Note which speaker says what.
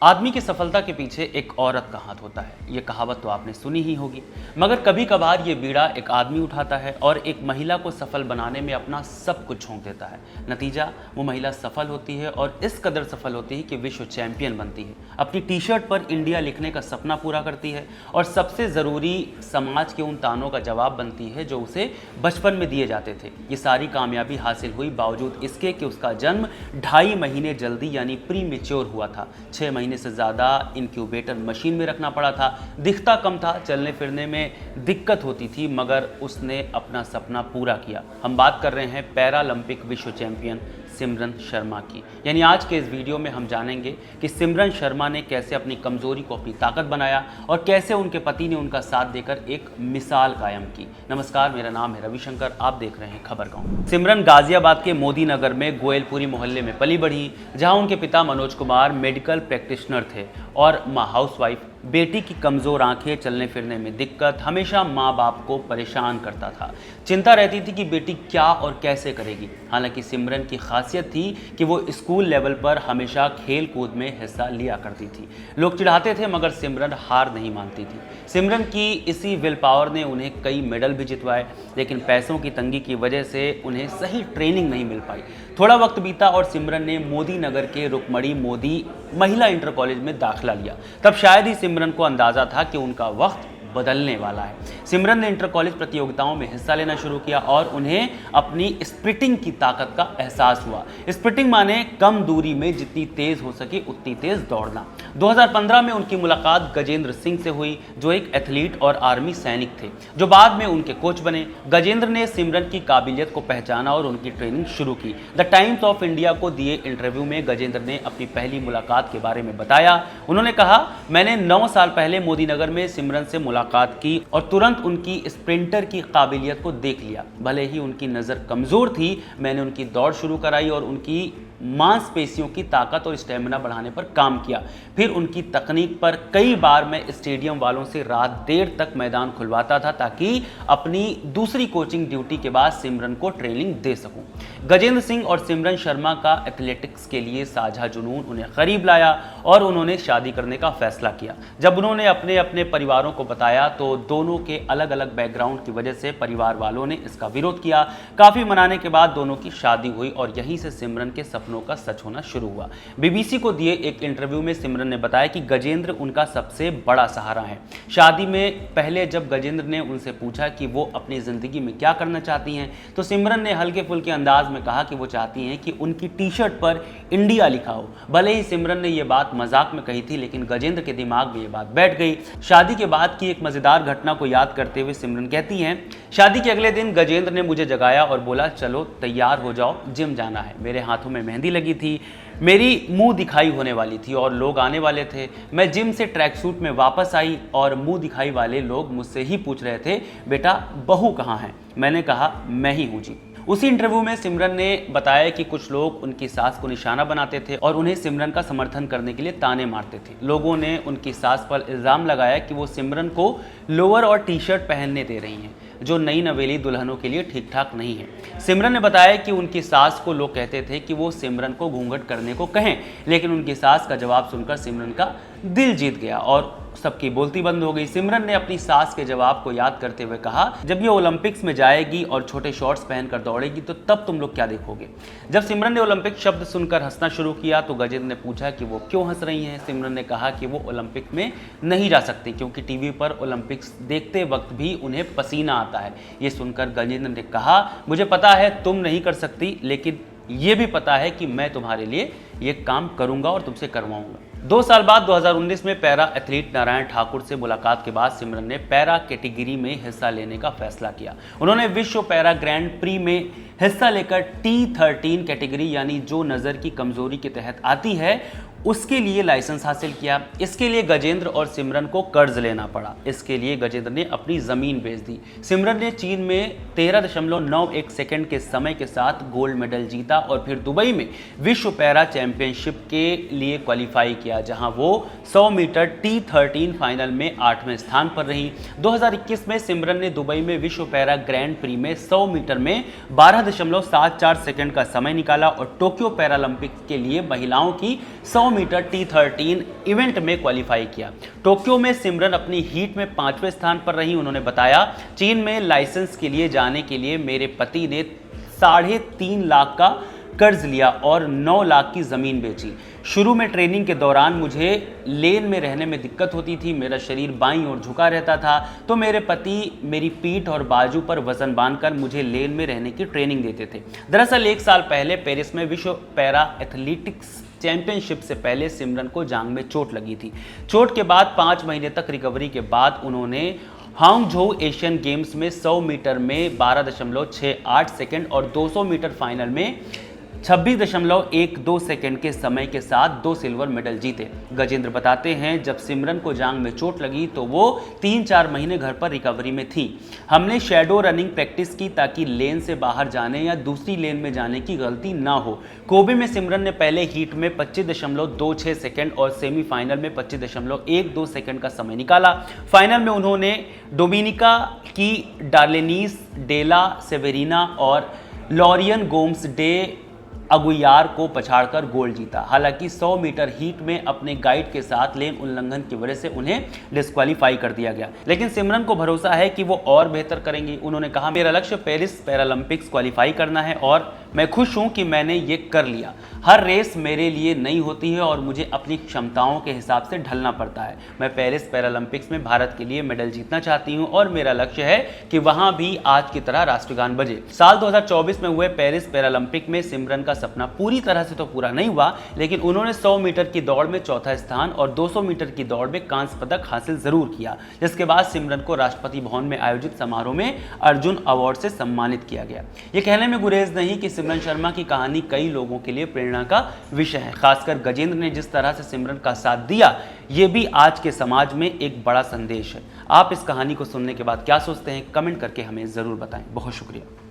Speaker 1: आदमी की सफलता के पीछे एक औरत का हाथ होता है। ये कहावत तो आपने सुनी ही होगी, मगर कभी कभार ये बीड़ा एक आदमी उठाता है और एक महिला को सफल बनाने में अपना सब कुछ झोंक देता है। नतीजा, वो महिला सफल होती है और इस कदर सफल होती है कि विश्व चैंपियन बनती है, अपनी टी शर्ट पर इंडिया लिखने का सपना पूरा करती है और सबसे ज़रूरी समाज के उन तानों का जवाब बनती है जो उसे बचपन में दिए जाते थे। ये सारी कामयाबी हासिल हुई बावजूद इसके कि उसका जन्म 2.5 महीने जल्दी यानी प्री मेच्योर हुआ था। 6 महीने से ज़्यादा इंक्यूबेटर मशीन में रखना पड़ा था, दिखता कम था, चलने फिरने में दिक्कत होती थी, मगर उसने अपना सपना पूरा किया। हम बात कर रहे हैं पैरालंपिक विश्व चैंपियन सिमरन शर्मा की। यानी आज के इस वीडियो में हम जानेंगे कि सिमरन शर्मा ने कैसे अपनी कमजोरी को अपनी ताकत बनाया और कैसे उनके पति ने उनका साथ देकर एक मिसाल कायम की। नमस्कार, मेरा नाम है रविशंकर, आप देख रहे हैं खबर गांव। सिमरन गाजियाबाद के मोदी नगर में गोयलपुरी मोहल्ले में पली बढ़ी, जहां उनके पिता मनोज कुमार मेडिकल प्रैक्टिशनर थे और मां हाउसवाइफ। बेटी की कमज़ोर आंखें, चलने फिरने में दिक्कत हमेशा माँ बाप को परेशान करता था। चिंता रहती थी कि बेटी क्या और कैसे करेगी। हालांकि सिमरन की खासियत थी कि वो स्कूल लेवल पर हमेशा खेल कूद में हिस्सा लिया करती थी। लोग चिढ़ाते थे मगर सिमरन हार नहीं मानती थी। सिमरन की इसी विल पावर ने उन्हें कई मेडल भी जितवाए, लेकिन पैसों की तंगी की वजह से उन्हें सही ट्रेनिंग नहीं मिल पाई। थोड़ा वक्त बीता और सिमरन ने मोदी नगर के रुक्मणी मोदी महिला इंटर कॉलेज में दाखिला लिया। तब शायद ही सिमरन को अंदाजा था कि उनका वक्त बदलने वाला है। सिमरन ने इंटर कॉलेज प्रतियोगिताओं में हिस्सा लेना शुरू किया और उन्हें अपनी स्प्रिंटिंग की ताकत का एहसास हुआ। स्प्रिंटिंग माने कम दूरी में जितनी तेज हो सके उतनी तेज दौड़ना। 2015 में उनकी मुलाकात गजेंद्र सिंह से हुई, जो एक एथलीट और आर्मी सैनिक थे, जो बाद में उनके कोच बने। गजेंद्र ने सिमरन की काबिलियत को पहचाना और उनकी ट्रेनिंग शुरू की। द टाइम्स ऑफ इंडिया को दिए इंटरव्यू में गजेंद्र ने अपनी पहली मुलाकात के बारे में बताया। उन्होंने कहा, मैंने 9 साल पहले मोदी नगर में सिमरन से मुलाकात की और तुरंत उनकी स्प्रिंटर की काबिलियत को देख लिया। भले ही उनकी नज़र कमज़ोर थी, मैंने उनकी दौड़ शुरू कराई और उनकी मांसपेशियों की ताकत और स्टेमिना बढ़ाने पर काम किया। फिर उनकी तकनीक पर कई बार मैं स्टेडियम वालों से रात देर तक मैदान खुलवाता था ताकि अपनी दूसरी कोचिंग ड्यूटी के बाद सिमरन को ट्रेनिंग दे सकूं। गजेंद्र सिंह और सिमरन शर्मा का एथलेटिक्स के लिए साझा जुनून उन्हें करीब लाया और उन्होंने शादी करने का फैसला किया। जब उन्होंने अपने अपने परिवारों को बताया तो दोनों के अलग अलग बैकग्राउंड की वजह से परिवार वालों ने इसका विरोध किया। काफ़ी मनाने के बाद दोनों की शादी हुई और यहीं से सिमरन के सपनों का सच होना शुरू हुआ। बीबीसी को दिए एक इंटरव्यू में सिमरन ने बताया कि गजेंद्र उनका सबसे बड़ा सहारा है। शादी में पहले जब गजेंद्र ने उनसे पूछा कि वो अपनी ज़िंदगी में क्या करना चाहती हैं, तो सिमरन ने हल्के फुल्के अंदाज में कहा कि वो चाहती हैं कि उनकी टी शर्ट पर इंडिया लिखा हो। भले ही सिमरन ने ये बात मजाक में कही थी, लेकिन गजेंद्र के दिमाग में ये बात बैठ गई। शादी के बाद की एक मज़ेदार घटना को याद करते हुए सिमरन कहती हैं, शादी के अगले दिन गजेंद्र ने मुझे जगाया और बोला, चलो तैयार हो जाओ, जिम जाना है। मेरे हाथों में मेहंदी लगी थी, मेरी मुंह दिखाई होने वाली थी और लोग आने वाले थे। मैं जिम से ट्रैक सूट में वापस आई और मुंह दिखाई वाले लोग मुझसे ही पूछ रहे थे, बेटा बहू कहाँ है? मैंने कहा, मैं ही हूँ जी। उसी इंटरव्यू में सिमरन ने बताया कि कुछ लोग उनकी सास को निशाना बनाते थे और उन्हें सिमरन का समर्थन करने के लिए ताने मारते थे। लोगों ने उनकी सास पर इल्ज़ाम लगाया कि वो सिमरन को लोअर और टी शर्ट पहनने दे रही हैं, जो नई नवेली दुल्हनों के लिए ठीक ठाक नहीं है। सिमरन ने बताया कि उनकी सास को लोग कहते थे कि वो सिमरन को घूंघट करने को कहें, लेकिन उनकी सास का जवाब सुनकर सिमरन का दिल जीत गया और सबकी बोलती बंद हो गई। सिमरन ने अपनी सास के जवाब को याद करते हुए कहा, जब ये ओलंपिक्स में जाएगी और छोटे शॉर्ट्स पहनकर दौड़ेगी तो तब तुम लोग क्या देखोगे। जब सिमरन ने ओलंपिक शब्द सुनकर हंसना शुरू किया तो गजेंद्र ने पूछा कि वो क्यों हंस रही हैं। सिमरन ने कहा कि वो ओलंपिक में नहीं जा सकती क्योंकि टीवी पर ओलंपिक्स देखते वक्त भी उन्हें पसीना आता है। ये सुनकर गजेंद्र ने कहा, मुझे पता है तुम नहीं कर सकती, लेकिन ये भी पता है कि मैं तुम्हारे लिए ये काम करूंगा और तुमसे करवाऊंगा। 2 साल बाद 2019 में पैरा एथलीट नारायण ठाकुर से मुलाकात के बाद सिमरन ने पैरा कैटेगरी में हिस्सा लेने का फैसला किया। उन्होंने विश्व पैरा ग्रैंड प्री में हिस्सा लेकर T13 कैटेगरी यानी जो नज़र की कमजोरी के तहत आती है उसके लिए लाइसेंस हासिल किया। इसके लिए गजेंद्र और सिमरन को कर्ज लेना पड़ा। इसके लिए गजेंद्र ने अपनी ज़मीन बेच दी। सिमरन ने चीन में 13.91 सेकंड के समय के साथ गोल्ड मेडल जीता और फिर दुबई में विश्व पैरा चैंपियनशिप के लिए क्वालिफाई किया, जहां वो 100 मीटर T13 फाइनल में 8वें स्थान पर रही। 2021 में सिमरन ने दुबई में विश्व पैरा ग्रैंड प्री में 100 मीटर में 12.74 सेकंड का समय निकाला और टोक्यो पैरालंपिक्स के लिए महिलाओं की 100 100 मीटर T13 इवेंट में क्वालिफाई किया। टोक्यो में सिमरन अपनी हीट में 5वें स्थान पर रही। उन्होंने बताया, चीन में लाइसेंस के लिए जाने के लिए मेरे पति ने 3.5 लाख का कर्ज लिया और 9 लाख की ज़मीन बेची। शुरू में ट्रेनिंग के दौरान मुझे लेन में रहने में दिक्कत होती थी, मेरा शरीर बाईं ओर झुका रहता था, तो मेरे पति मेरी पीठ और बाजू पर वजन बांधकर मुझे लेन में रहने की ट्रेनिंग देते थे। दरअसल 1 साल पहले पेरिस में विश्व पैरा एथलेटिक्स चैंपियनशिप से पहले सिमरन को जांघ में चोट लगी थी। चोट के बाद 5 महीने तक रिकवरी के बाद उन्होंने हांगझोउ एशियन गेम्स में 100 मीटर में 12.68 सेकंड और 200 मीटर फाइनल में 26.12 सेकंड के समय के साथ 2 सिल्वर मेडल जीते। गजेंद्र बताते हैं, जब सिमरन को जांघ में चोट लगी तो वो 3-4 महीने घर पर रिकवरी में थी। हमने शैडो रनिंग प्रैक्टिस की ताकि लेन से बाहर जाने या दूसरी लेन में जाने की गलती ना हो। कोबे में सिमरन ने पहले हीट में 25.26 सेकंड और सेमीफाइनल में 25.12 सेकंड का समय निकाला। फाइनल में उन्होंने डोमिनिका की डार्लेनीस डेला सेवेरिना और लॉरियन गोम्स डे अगुयार को पछाड़कर गोल्ड जीता। हालांकि 100 मीटर हीट में अपने गाइड के साथ लेन उल्लंघन की वजह से उन्हें डिस्क्वालीफाई कर दिया गया, लेकिन सिमरन को भरोसा है कि वो और बेहतर करेंगी। उन्होंने कहा, मेरा लक्ष्य पेरिस पैरालंपिक्स क्वालिफाई करना है और मैं खुश हूं कि मैंने ये कर लिया। हर रेस मेरे लिए नई होती है और मुझे अपनी क्षमताओं के हिसाब से ढलना पड़ता है। मैं पेरिस पैरालंपिक्स में भारत के लिए मेडल जीतना चाहती हूं और मेरा लक्ष्य है कि वहां भी आज की तरह राष्ट्रगान बजे। साल 2024 में हुए पेरिस पैरालंपिक में सिमरन का सपना पूरी तरह से तो पूरा नहीं हुआ, लेकिन उन्होंने 100 मीटर की दौड़ में 4था स्थान और 200 मीटर की दौड़ में कांस्य पदक हासिल जरूर किया, जिसके बाद सिमरन को राष्ट्रपति भवन में आयोजित समारोह में अर्जुन अवार्ड से सम्मानित किया गया। ये कहने में गुरेज नहीं कि सिमरन शर्मा की कहानी कई लोगों के लिए प्रेरणा का विषय है। खासकर गजेंद्र ने जिस तरह से सिमरन का साथ दिया, ये भी आज के समाज में एक बड़ा संदेश है। आप इस कहानी को सुनने के बाद क्या सोचते हैं, कमेंट करके हमें जरूर बताएं। बहुत शुक्रिया।